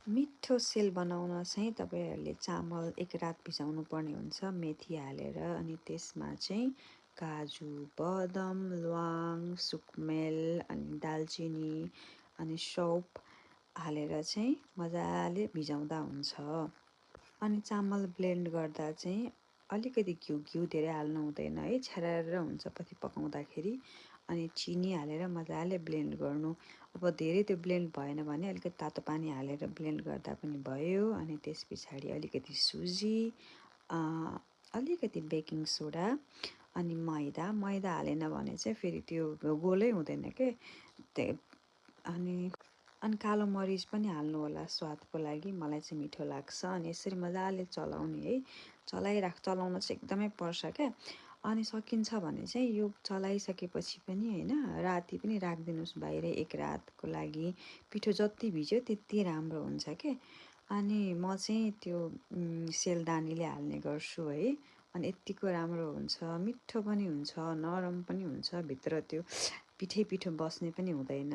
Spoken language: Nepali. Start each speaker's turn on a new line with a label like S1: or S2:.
S1: मिठो सेल बनाउन चाहिँ तपाईँहरूले चामल एक रात भिजाउनु पर्ने हुन्छ मेथी हालेर। अनि त्यसमा चाहिँ काजु, बदम, ल्वाङ, सुकमेल, अनि दालचिनी, अनि सौफ हालेर चाहिँ मजाले भिजाउँदा हुन्छ। अनि चामल ब्लेन्ड गर्दा चाहिँ अलिकति घिउ धेरै हाल्नु हुँदैन है, छ्यारार हुन्छ पछि पकाउँदाखेरि। अनि चिनी हालेर मजाले ब्लेन्ड गर्नु। अब धेरै त्यो ब्लेन्ड भएन भने अलिकति तातो पानी हालेर ब्लेन्ड गर्दा पनि भयो। अनि त्यस पछाडि अलिकति सुजी, अलिकति बेकिङ सोडा, अनि मैदा हालेन भने चाहिँ फेरि त्यो गोलै हुँदैन के। अनि कालो मरिच पनि हाल्नु होला स्वादको लागि, मलाई चाहिँ मिठो लाग्छ। अनि यसरी मजाले चलाउने है, चलाउन चाहिँ एकदमै पर्छ क्या। अनि सकिन्छ भने चाहिँ यो चलाइसकेपछि पनि होइन, राति पनि राखिदिनुहोस् बाहिर एक रातको लागि। पिठो जति भिज्यो त्यति राम्रो हुन्छ के। अनि म चाहिँ त्यो सेलदानीले हाल्ने गर्छु है। अनि यत्तिको राम्रो हुन्छ, मिठो पनि हुन्छ, नरम पनि हुन्छ, भित्र त्यो पिठो बस्ने पनि हुँदैन।